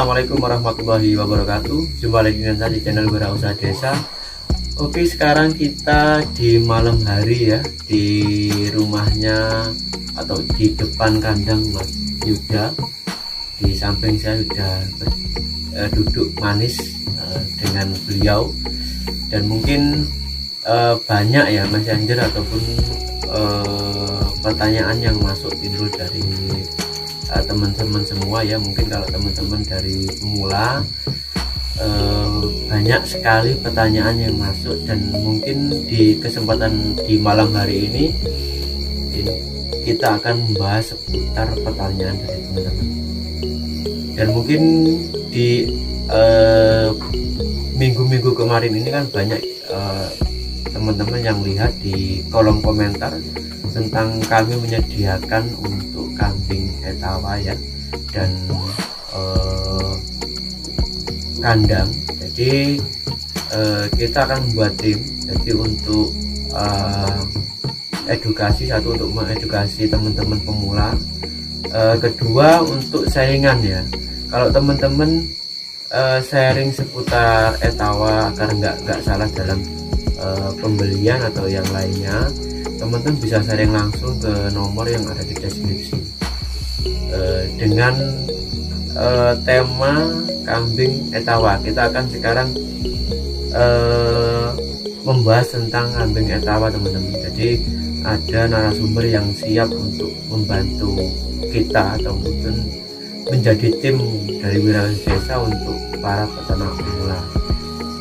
Assalamualaikum warahmatullahi wabarakatuh. Jumpa lagi dengan saya di channel Wirausaha Desa. Oke, sekarang kita di malam hari ya, di rumahnya atau di depan kandang Mas Yuda. Di samping saya sudah duduk manis dengan beliau, dan mungkin banyak ya Mas Anjer ataupun pertanyaan yang masuk timbul dari teman-teman semua ya. Mungkin kalau teman-teman dari pemula banyak sekali pertanyaan yang masuk, dan mungkin di kesempatan di malam hari ini kita akan membahas seputar pertanyaan dari teman-teman. Dan mungkin di minggu-minggu kemarin ini kan banyak teman-teman yang lihat di kolom komentar tentang kami menyediakan untuk kambing etawa ya, dan kandang. Jadi kita akan membuat tim jadi untuk edukasi, satu untuk mengedukasi teman-teman pemula, kedua untuk saingan ya. Kalau teman-teman sharing seputar etawa agar nggak salah dalam pembelian atau yang lainnya, teman-teman bisa sharing langsung ke nomor yang ada di deskripsi dengan tema kambing etawa. Kita akan sekarang membahas tentang kambing etawa teman-teman. Jadi ada narasumber yang siap untuk membantu kita atau mungkin menjadi tim dari Wirausaha Desa untuk para peternak pemula.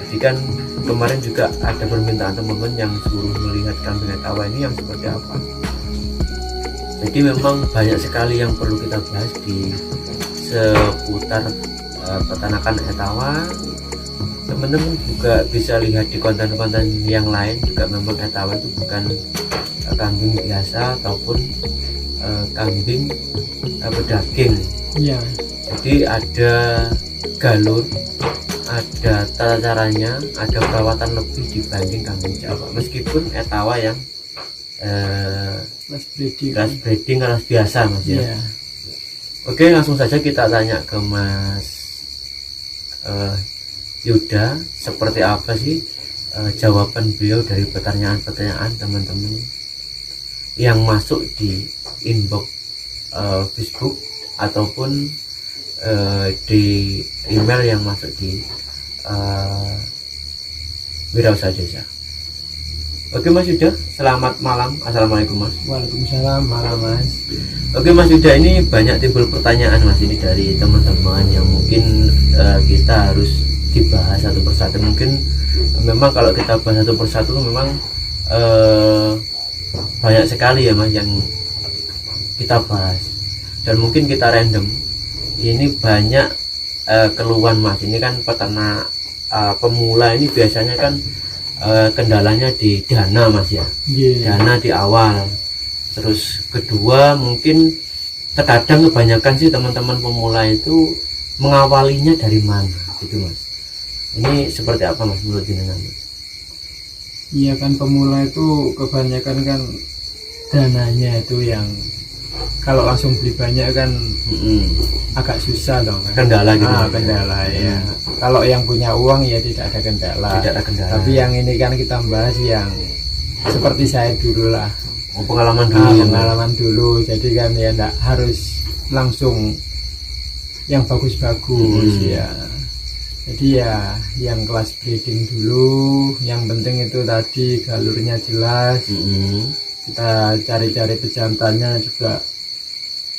Jadi kan kemarin juga ada permintaan teman-teman yang suruh melihat kambing etawa ini yang seperti apa. Jadi memang banyak sekali yang perlu kita bahas di seputar peternakan etawa. Teman-teman juga bisa lihat di konten-konten yang lain juga, memang etawa itu bukan kambing biasa ataupun kambing pedaging ya. Jadi ada galur, ada tata caranya, ada perawatan lebih dibanding kambing Jawa, meskipun etawa yang kelas breeding kelas biasa Mas ya. Oke, langsung saja kita tanya ke Mas Yuda, seperti apa sih jawaban beliau dari pertanyaan-pertanyaan teman-teman yang masuk di inbox Facebook ataupun di email yang masuk di Wirausaha Desa. Oke Mas Yuda, selamat malam. Assalamualaikum Mas. Waalaikumsalam, malam Mas. Oke Mas Yuda, ini banyak timbul pertanyaan Mas ini dari teman-teman yang mungkin kita harus dibahas satu persatu. Mungkin memang kalau kita bahas satu persatu memang banyak sekali ya Mas yang kita bahas, dan mungkin kita random. Ini banyak keluhan Mas, ini kan peternak pemula ini biasanya kan kendalanya di dana Mas ya. Dana di awal. Terus kedua mungkin terkadang kebanyakan sih teman-teman pemula itu mengawalinya dari mana gitu Mas. Ini seperti apa Mas menurut jenengan? Iya kan, pemula itu kebanyakan kan dananya itu yang kalau langsung beli banyak kan agak susah dong kan? Kendala gitu. Kendala ya. Kalau yang punya uang ya tidak ada kendala. Tidak ada kendala. Tapi yang ini kan kita bahas yang seperti saya dulu lah. Pengalaman dulu. Pengalaman dulu. Jadi kan ya enggak harus langsung yang bagus-bagus ya. Jadi ya yang kelas breeding dulu. Yang penting itu tadi galurnya jelas. Kita cari-cari pejantannya juga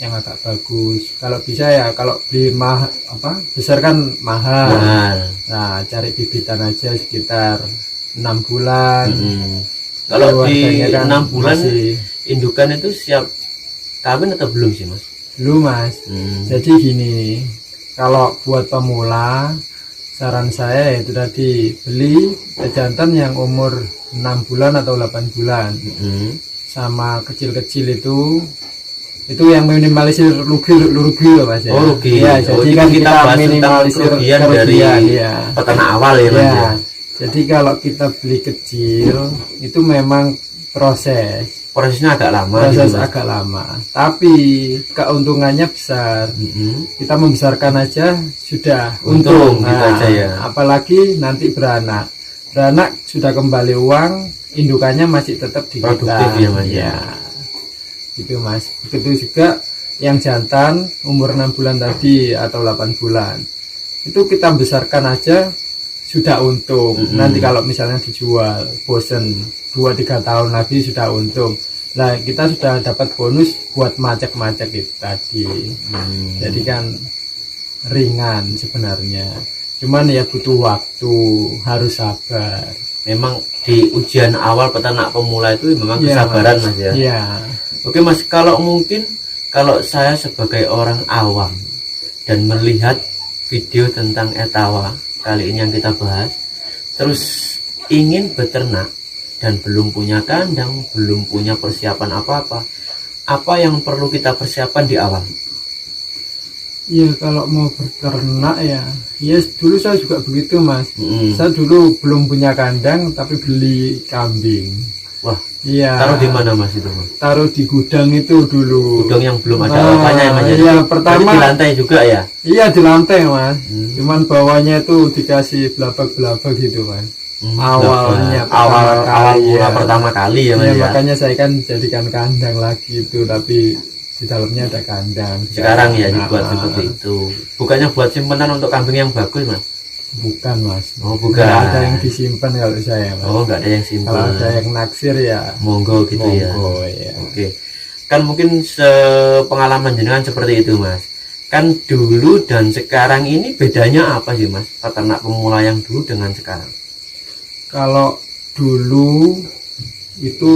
yang agak bagus. Kalau bisa ya, kalau beli besar kan mahal. Nah, cari bibitan aja sekitar 6 bulan. Kalau di kan 6 bulan indukan itu siap kawin atau belum sih Mas? Belum Mas. Jadi gini, kalau buat pemula saran saya itu tadi beli pejantan yang umur 6 bulan atau 8 bulan. Sama kecil-kecil itu yang minimalisir rugi loh Mas ya. Oh rugi ya. Jadi kan kita minimalisir kerugian dari peternak awal ya Mas ya. Jadi kalau kita beli kecil itu memang Prosesnya agak lama proses gitu, Mas. agak lama, tapi keuntungannya besar. Kita membesarkan aja sudah Untung untung. gitu aja ya. Apalagi nanti beranak sudah kembali uang, indukannya masih tetap di Produktif kita ya, Mas, ya. Gitu Mas. Begitu juga yang jantan umur 6 bulan tadi atau 8 bulan itu kita besarkan aja sudah untung. Nanti kalau misalnya dijual bosen 2-3 tahun lagi sudah untung. Nah, kita sudah dapat bonus buat macet-macet itu tadi. Jadi kan ringan sebenarnya. Cuman ya butuh waktu, harus sabar. Memang di ujian awal peternak pemula itu memang Ya, kesabaran, Mas ya. Iya. Oke, Mas, kalau saya sebagai orang awam dan melihat video tentang etawa kali ini yang kita bahas, terus ingin beternak dan belum punya kandang, belum punya persiapan apa yang perlu kita persiapkan di awal? Iya, kalau mau beternak ya dulu saya juga begitu Mas. Saya dulu belum punya kandang tapi beli kambing. Wah, iya. Taruh di mana Mas itu, Mas? Taruh di gudang itu dulu. Gudang yang belum ada apa-apanya ya, Mas? Iya, pertama di lantai juga ya? Iya, di lantai Mas. Cuman bawahnya itu dikasih belabak-belabak gitu Mas. Awalnya awal mula pertama kali ya, Mas ya. Makanya saya kan jadikan kandang lagi itu, tapi di dalamnya ada kandang. Sekarang ya dibuat seperti itu. Bukannya buat simpenan untuk kambing yang bagus, Mas? Bukan Mas. Oh, bukan. Nggak ada yang disimpan kalau saya Mas. Oh, nggak ada yang simpan. Kalau ada yang naksir ya monggo gitu ya. Ya. Oke. Kan mungkin sepengalaman jenengan seperti itu, Mas. Kan dulu dan sekarang ini bedanya apa sih, Mas? Peternak pemula yang dulu dengan sekarang? Kalau dulu itu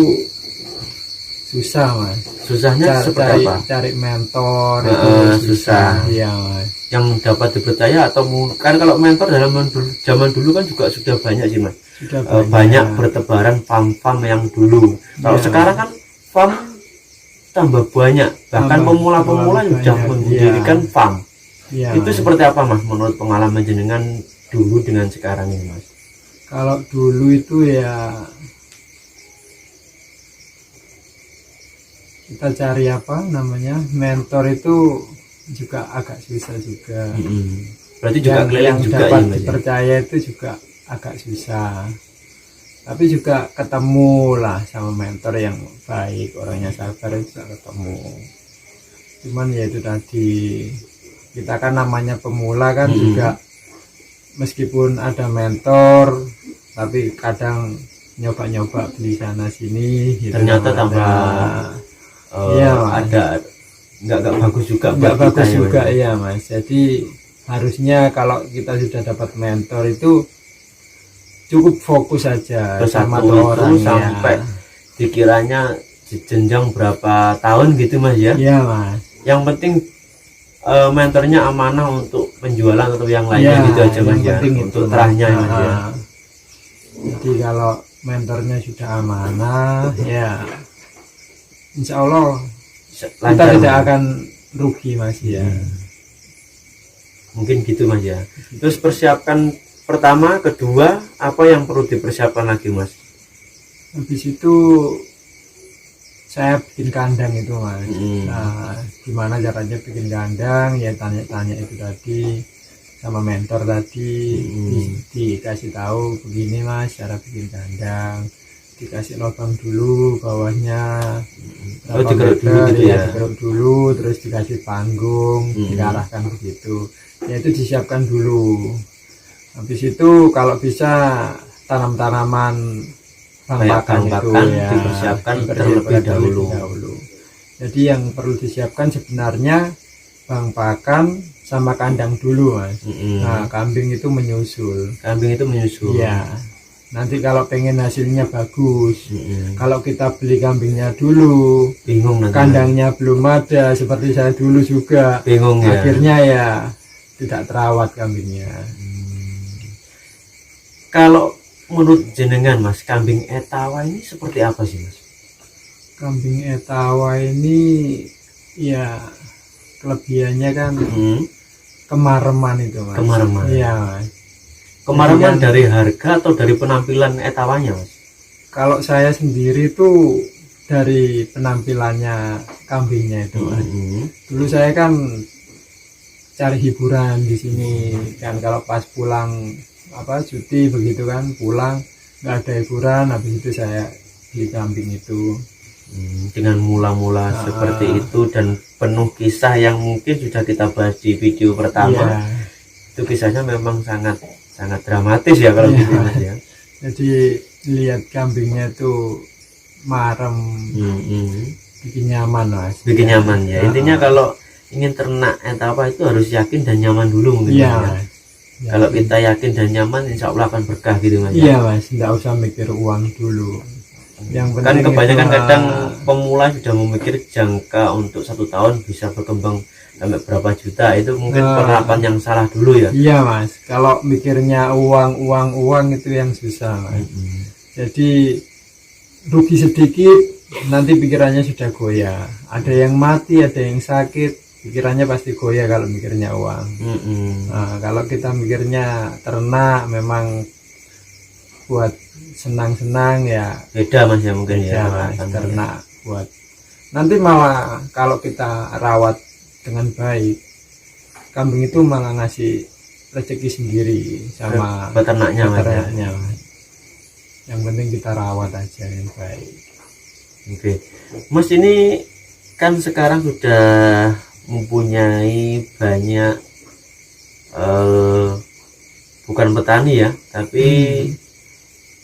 susah Mas. Susahnya seperti apa? Cari mentor itu susah. Iya Mas. Yang dapat dipercaya atau kan kalau mentor dalam zaman dulu kan juga sudah banyak sih, Mas. Sudah banyak bertebaran farm-farm yang dulu. Kalau sekarang kan farm tambah banyak, bahkan pemula-pemula sudah mendirikan farm. Ya, itu seperti apa, Mas, menurut pengalaman jenengan dulu dengan sekarang ini, Mas? Kalau dulu itu ya kita cari mentor itu juga agak susah juga. Berarti juga yang juga dapat ya, dipercaya itu juga agak susah. Tapi juga ketemu lah sama mentor yang baik, orangnya sabar itu ketemu. Cuman ya itu tadi, kita kan namanya pemula kan juga meskipun ada mentor, tapi kadang nyoba-nyoba beli sana sini gitu. Ternyata tambah ada nggak bagus juga, nggak bagus juga ya Mas. Jadi harusnya kalau kita sudah dapat mentor itu cukup fokus saja sama orang sampai dikiranya jenjang berapa tahun gitu, Mas ya? Iya Mas. Yang penting mentornya amanah untuk penjualan atau yang lainnya gitu aja, Mas ya. Untuk terahnya ya, Mas ya. Jadi kalau mentornya sudah amanah ya insya Allah kita tidak akan rugi, Mas ya. Mungkin gitu, Mas ya. Terus persiapkan pertama, kedua, apa yang perlu dipersiapkan lagi, Mas? Habis itu saya bikin kandang itu, Mas. Nah, gimana caranya bikin kandang? Ya tanya-tanya itu tadi sama mentor tadi, dikasih tahu begini Mas cara bikin kandang, dikasih lubang dulu bawahnya, dikeruk dulu gitu ya, dikeruk dulu, terus dikasih panggung, diarahkan begitu. Ya itu disiapkan dulu. Habis itu kalau bisa tanam-tanaman bang pakan itu ya dipersiapkan terlebih dahulu. Jadi yang perlu disiapkan sebenarnya bang pakan sama kandang dulu, Mas. Nah, kambing itu menyusul. Ya. Nanti kalau pengen hasilnya bagus, kalau kita beli kambingnya dulu, bingung nanti. Kandangnya belum ada, seperti saya dulu juga. Bingung ya. Akhirnya ya tidak terawat kambingnya. Kalau menurut jenengan, Mas, kambing etawa ini seperti apa sih, Mas? Kambing etawa ini ya kelebihannya kan kemareman itu, Mas. Kemareman. Iya, Mas. Kemareman dari harga atau dari penampilan etawanya, Mas? kalau saya sendiri tuh dari penampilannya kambingnya itu Mas. Dulu saya kan cari hiburan di sini kan, kalau pas pulang cuti begitu kan, pulang nggak ada hiburan, habis itu saya beli kambing itu. Dengan mula-mula seperti itu dan penuh kisah yang mungkin sudah kita bahas di video pertama. Itu kisahnya memang sangat sangat dramatis ya kalau gitu Mas ya. Jadi lihat kambingnya tuh marem, bikin nyaman Mas. Bikin nyaman ya. Intinya kalau ingin ternak etapa itu harus yakin dan nyaman dulu mungkin ya. Kalau kita yakin dan nyaman, insya Allah akan berkah gitu Mas. Iya Mas, nggak usah mikir uang dulu. Yang kan kebanyakan kadang pemula sudah memikir jangka untuk 1 tahun bisa berkembang sampai berapa juta, itu mungkin penerapan yang salah dulu ya. Iya Mas, kalau mikirnya uang itu yang susah Mas. Jadi rugi sedikit nanti pikirannya sudah goyah, ada yang mati, ada yang sakit, pikirannya pasti goyah kalau mikirnya uang. Nah, kalau kita mikirnya ternak memang buat senang-senang ya beda Mas ya, mungkin ya Mas, ternak buat nanti malah kalau kita rawat dengan baik, kambing itu malah ngasih rezeki sendiri sama peternaknya Mas. Yang penting kita rawat aja yang baik. Oke Mas, ini kan sekarang sudah mempunyai banyak bukan petani ya, tapi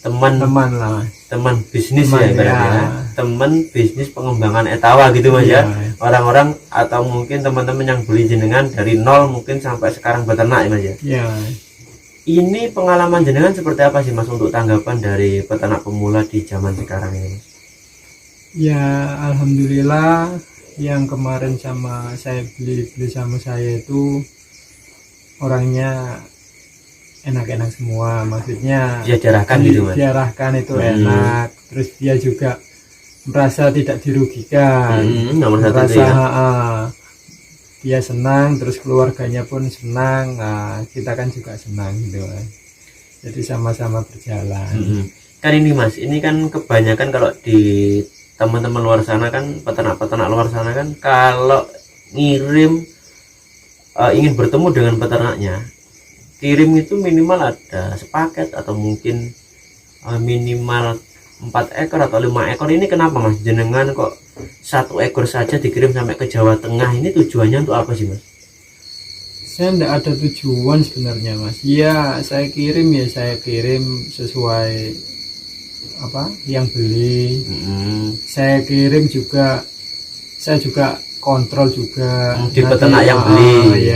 teman bisnis ya ibaratnya, teman bisnis pengembangan etawa gitu Mas ya. Orang-orang atau mungkin teman-teman yang beli jenengan dari nol mungkin sampai sekarang beternak ya Mas ya. Ini pengalaman jenengan seperti apa sih Mas untuk tanggapan dari peternak pemula di zaman sekarang ini? Ya alhamdulillah, yang kemarin sama saya beli sama saya itu orangnya enak-enak semua, maksudnya dia diarahkan gitu Mas. Diarahkan itu enak, terus dia juga merasa tidak dirugikan, merasa dia senang, terus keluarganya pun senang, kita kan juga senang gitu Mas. Jadi sama-sama berjalan. Kan ini Mas, ini kan kebanyakan kalau di teman-teman luar sana kan, peternak-peternak luar sana kan, kalau ngirim ingin bertemu dengan peternaknya, kirim itu minimal ada sepaket atau mungkin minimal 4 ekor atau 5 ekor. Ini kenapa Mas jenengan kok 1 ekor saja dikirim sampai ke Jawa Tengah? Ini tujuannya untuk apa sih Mas? Saya tidak ada tujuan sebenarnya Mas. Ya saya kirim sesuai yang beli. Saya kirim juga, saya juga kontrol juga di peternak yang beli.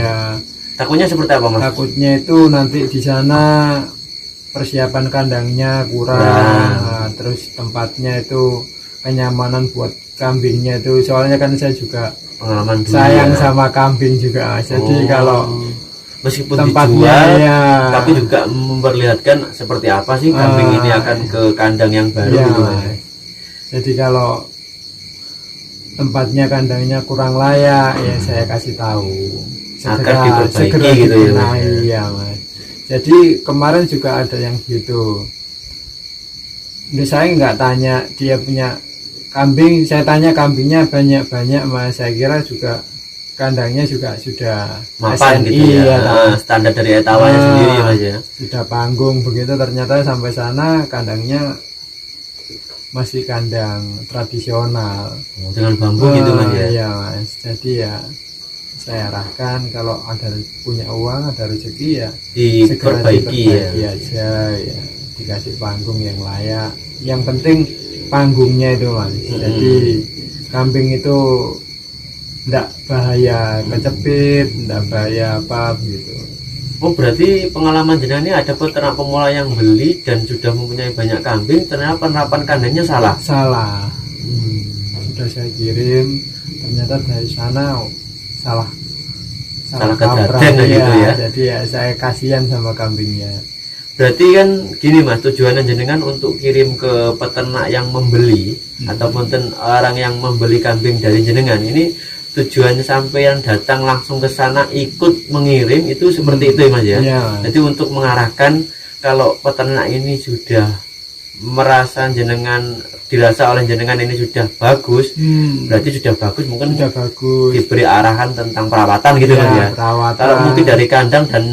Takutnya seperti apa Mas? Takutnya itu nanti di sana persiapan kandangnya kurang, terus tempatnya itu kenyamanan buat kambingnya itu, soalnya kan saya juga pengalaman sayang sama kambing juga. Jadi kalau meskipun tempatnya dijual, tapi juga memperlihatkan seperti apa sih kambing ini akan ke kandang yang baru gitu Mas. Jadi kalau tempatnya kandangnya kurang layak, ya saya kasih tahu. Segera gitu ya Mas. Jadi kemarin juga ada yang gitu. Saya nggak tanya dia punya kambing, saya tanya kambingnya banyak Mas. Saya kira juga kandangnya juga sudah mapan gitu ya, standar dari etawanya sendiri Mas ya. Sudah panggung begitu, ternyata sampai sana kandangnya masih kandang tradisional dengan bambu gitu Mas ya. Iya Mas. Jadi ya saya arahkan kalau ada punya uang, ada rezeki ya diperbaiki aja ya, dikasih panggung yang layak. Yang penting panggungnya itu Mas. Jadi kambing itu enggak bahaya kecepit, enggak bahaya apa gitu. Oh berarti pengalaman jenengan ini ada peternak pemula yang beli dan sudah mempunyai banyak kambing, ternyata penerapan kandangnya salah. Sudah saya kirim, ternyata dari sana salah kejadian gitu ya. Jadi ya saya kasihan sama kambingnya. Berarti kan gini Mas, tujuannya jenengan untuk kirim ke peternak yang membeli ataupun orang yang membeli kambing dari jenengan ini, tujuannya sampai yang datang langsung ke sana ikut mengirim itu seperti itu ya Mas ya. Jadi untuk mengarahkan kalau peternak ini sudah merasa jenengan, dirasa oleh jenengan ini sudah bagus, berarti sudah bagus, mungkin Udah bagus. diberi arahan tentang perawatan gitu Mas ya. Perawatan. Kalau mungkin dari kandang dan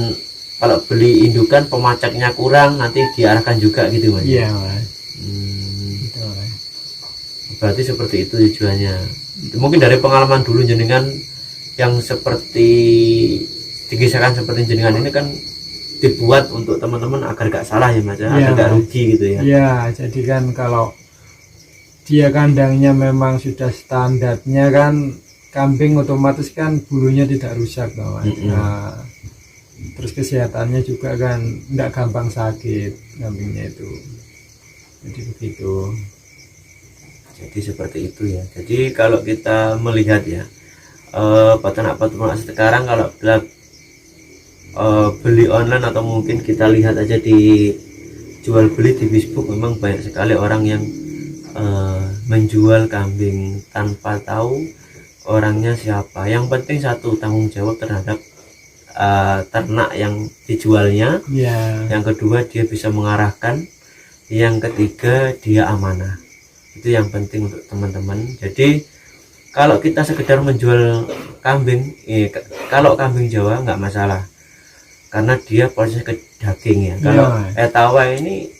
kalau beli indukan pemacaknya kurang, nanti diarahkan juga gitu Mas. Iya Mas. Hmm, Gitu, Mas. berarti seperti itu tujuannya. Mungkin dari pengalaman dulu jenengan yang seperti dikisahkan seperti jenengan ini kan dibuat untuk teman-teman agar gak salah ya Mas ya, Iya. agar gak rugi gitu ya. Ya, jadi kan kalau dia kandangnya memang sudah standarnya kan, kambing otomatis kan bulunya tidak rusak toh, Mas. Nah, terus kesehatannya juga kan tidak gampang sakit kambingnya itu. Jadi begitu. Jadi seperti itu ya. Jadi kalau kita melihat ya, peternak-peternak sekarang kalau beli online atau mungkin kita lihat aja di jual beli di Facebook, memang banyak sekali orang yang menjual kambing tanpa tahu orangnya siapa. Yang penting satu, tanggung jawab terhadap ternak yang dijualnya. Ya, Yang kedua, dia bisa mengarahkan. Yang ketiga, dia amanah. Itu yang penting untuk teman-teman. Jadi kalau kita sekedar menjual kambing, kalau kambing Jawa nggak masalah, karena dia proses ke daging ya. Kalau etawa ini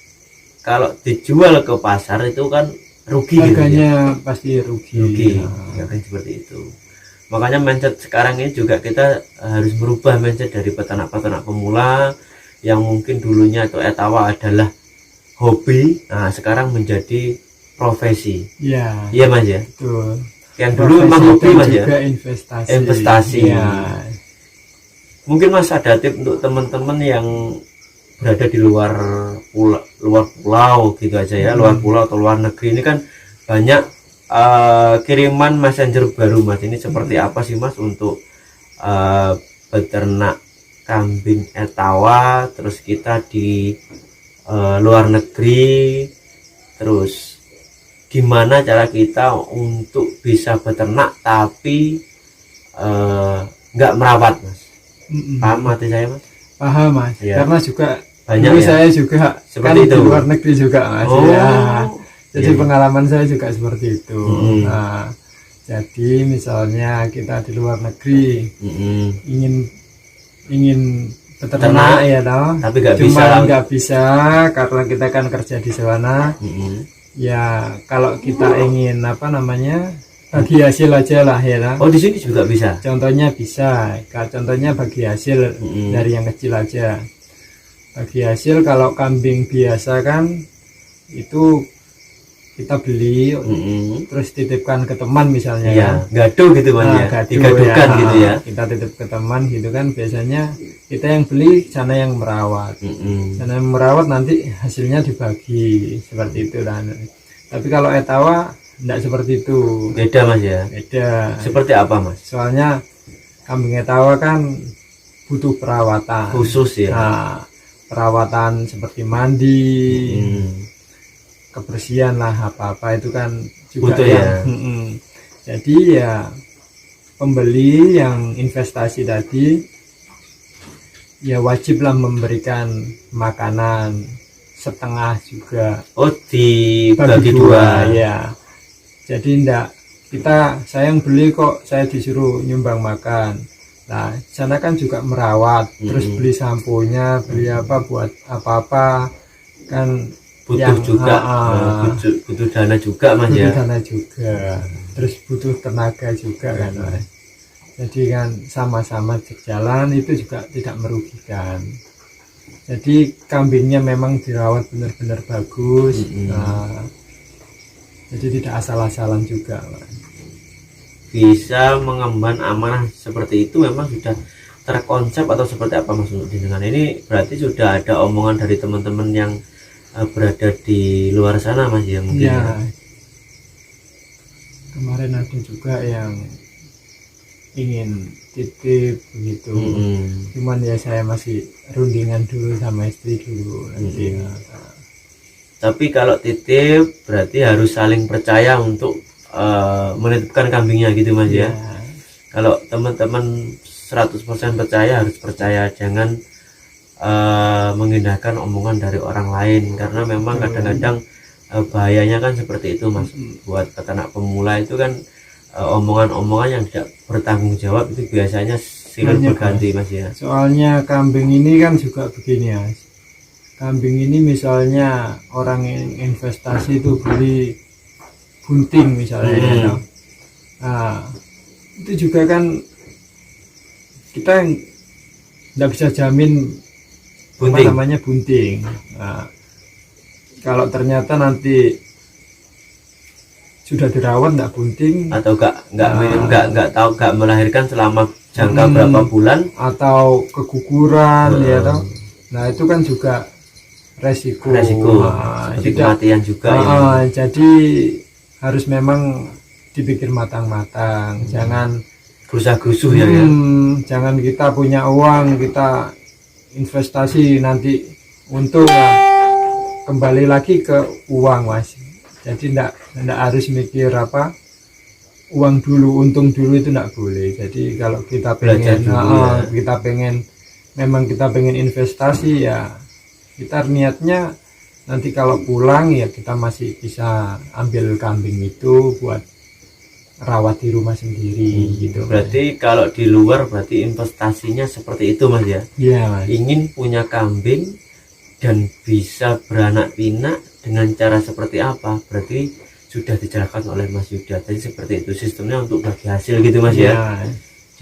kalau dijual ke pasar itu kan rugi gitu ya. harganya pasti rugi. Ya kan seperti itu. Makanya mindset sekarang ini juga kita harus merubah mindset dari peternak-peternak pemula yang mungkin dulunya itu etawa adalah hobi, nah sekarang menjadi profesi. Ya, Iya Mas ya. betul. Yang dulu memang hobi Mas ya. Juga investasi. Investasi. Ya. Mungkin Mas ada tips untuk teman-teman yang berada di luar pulau gitu aja ya, luar pulau atau luar negeri. Ini kan banyak kiriman messenger baru Mas. Ini seperti apa sih Mas untuk beternak kambing etawa, terus kita di luar negeri, terus gimana cara kita untuk bisa beternak tapi nggak merawat Mas? Paham mati saya Mas? Paham Mas, Ya. karena juga Banyak dulu ya? saya juga Seperti kan itu? di luar negeri juga Mas. Oh, Ya. Jadi iya. pengalaman saya juga seperti itu. Mm-mm. Nah, jadi misalnya kita di luar negeri ingin Beternak, beternak ya toh, tapi nggak bisa. cuma nggak bisa karena kita kan kerja di sana. Ya kalau kita ingin apa namanya bagi hasil aja lah ya toh. Oh di sini juga bisa. Contohnya bisa, contohnya bagi hasil dari yang kecil aja. Bagi hasil kalau kambing biasa kan itu kita beli terus titipkan ke teman misalnya Iya, kan. gaduh gitu Mas ya. Gaduh Digaduhkan ya. gitu ya. Kita titip ke teman gitu kan, biasanya kita yang beli, sana yang merawat. Sana yang merawat nanti hasilnya dibagi seperti itu kan. Tapi kalau etawa enggak seperti itu. Beda Mas ya. Beda. Seperti apa Mas? Soalnya kambing etawa kan butuh perawatan Khusus ya. Nah, perawatan seperti mandi, kebersihan lah apa-apa itu kan juga Butuh ya. Jadi ya pembeli yang investasi tadi ya wajiblah memberikan makanan setengah juga. Oh dibagi Bagi dua. ya. Jadi saya yang beli kok saya disuruh nyumbang makan. Nah sana kan juga merawat, terus beli samponya, beli apa buat apa-apa kan Butuh yang, juga butuh dana juga Mas butuh ya. dana juga, terus butuh tenaga juga kan Mas. Jadi kan sama-sama berjalan itu juga tidak merugikan. Jadi kambingnya memang dirawat benar-benar bagus. Nah, jadi tidak asal-asalan juga Mas. Bisa mengemban amanah seperti itu memang sudah terkonsep atau seperti apa Mas untuk jenengan? Ini berarti sudah ada omongan dari teman-teman yang berada di luar sana Mas ya mungkin Ya. Kemarin ada juga yang ingin titip begitu. Cuman ya saya masih rundingan dulu sama istri dulu nanti. Tapi kalau titip berarti harus saling percaya untuk menitipkan kambingnya gitu Mas ya. Kalau teman-teman 100% percaya, harus percaya, jangan menghindarkan omongan dari orang lain, karena memang kadang-kadang bahayanya kan seperti itu Mas. Buat peternak pemula itu kan omongan-omongan yang tidak bertanggung jawab itu biasanya silih berganti Mas ya. Soalnya kambing ini kan juga begini Mas, kambing ini misalnya orang yang investasi itu beli bunting misalnya ya, nah itu juga kan kita nggak bisa jamin Bunting. apa namanya bunting. Nah, kalau ternyata nanti sudah dirawat nggak bunting atau nggak tahu nggak melahirkan selama jangka berapa bulan atau keguguran ya toh. Nah itu kan juga resiko seperti kematian juga ya. Jadi harus memang dipikir matang-matang, jangan gusah-gusuh ya, jangan kita punya uang kita investasi nanti untung kembali lagi ke uang Mas. Jadi enggak harus mikir apa uang dulu untung dulu, itu enggak boleh. Jadi kalau kita pengen kita pengen memang kita pengen investasi ya kita niatnya nanti kalau pulang ya kita masih bisa ambil kambing itu buat rawat di rumah sendiri gitu. Berarti kalau di luar berarti investasinya seperti itu Mas ya. Iya Mas. Ingin punya kambing dan bisa beranak pinak dengan cara seperti apa? Berarti sudah dijelaskan oleh Mas Yuda. Jadi seperti itu sistemnya untuk bagi hasil gitu Mas ya.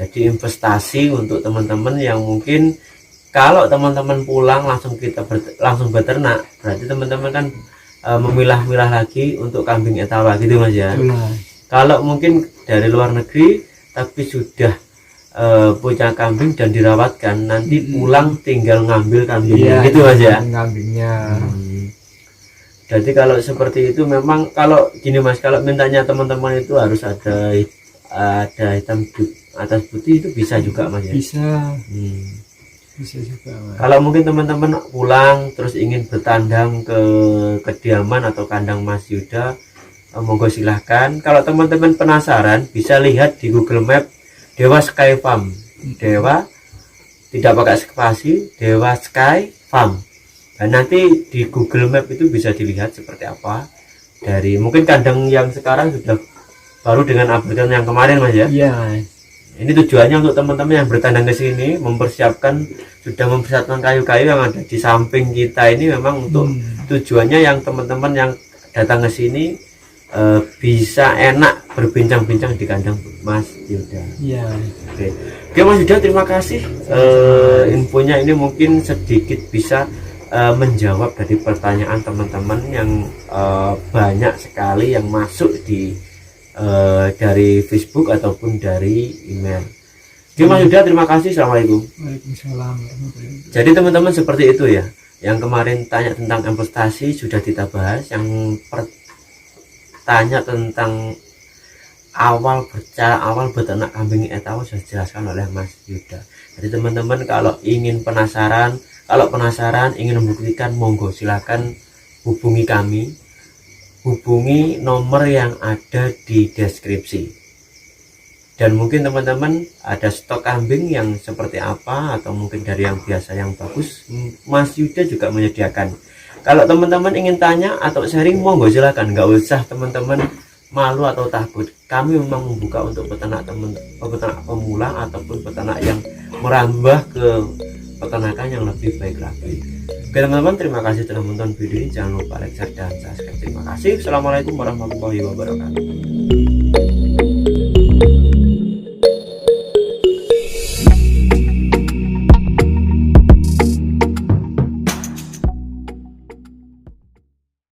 Jadi investasi untuk teman-teman yang mungkin kalau teman-teman pulang langsung langsung beternak, berarti teman-teman kan memilah-milah lagi untuk kambing etawa gitu Mas ya. Kalau mungkin dari luar negeri tapi sudah punya kambing dan dirawatkan, nanti pulang tinggal ngambil kambingnya gitu Mas ya. Kambingnya. Jadi kalau seperti itu memang kalau gini Mas, kalau mintanya teman-teman itu harus ada hitam atas putih itu bisa juga Mas ya. Bisa juga Mas. Kalau mungkin teman-teman pulang terus ingin bertandang ke kediaman atau kandang Mas Yuda, monggo silahkan. Kalau teman-teman penasaran bisa lihat di Google Map Dewa Sky Farm. Dewa tidak pakai spasi, Dewa Sky Farm. Dan nanti di Google Map itu bisa dilihat seperti apa dari mungkin kandang yang sekarang sudah baru dengan update yang kemarin Mas ya. Iya. Ini tujuannya untuk teman-teman yang bertandang ke sini sudah mempersiapkan kayu-kayu yang ada di samping kita ini memang untuk tujuannya yang teman-teman yang datang ke sini bisa enak berbincang-bincang di kandang Mas Yuda. Iya. Oke Mas Yuda, terima kasih infonya ini mungkin sedikit bisa menjawab dari pertanyaan teman-teman yang banyak sekali yang masuk dari Facebook ataupun dari email. Oke Mas Yuda, terima kasih. Assalamualaikum. Waalaikumsalam. Jadi teman-teman seperti itu ya, yang kemarin tanya tentang investasi sudah kita bahas, yang tanya tentang awal beternak kambing etawa sudah dijelaskan oleh Mas Yuda. Jadi teman-teman kalau penasaran ingin membuktikan, monggo silakan hubungi kami, hubungi nomor yang ada di deskripsi. Dan mungkin teman-teman ada stok kambing yang seperti apa atau mungkin dari yang biasa yang bagus, Mas Yuda juga menyediakan. Kalau teman-teman ingin tanya atau sharing, monggo silakan, nggak usah teman-teman malu atau takut. Kami memang membuka untuk peternak pemula ataupun peternak yang merambah ke peternakan yang lebih baik lagi. Oke teman-teman, terima kasih telah menonton video ini. Jangan lupa like, share, dan subscribe. Terima kasih. Assalamualaikum warahmatullahi wabarakatuh.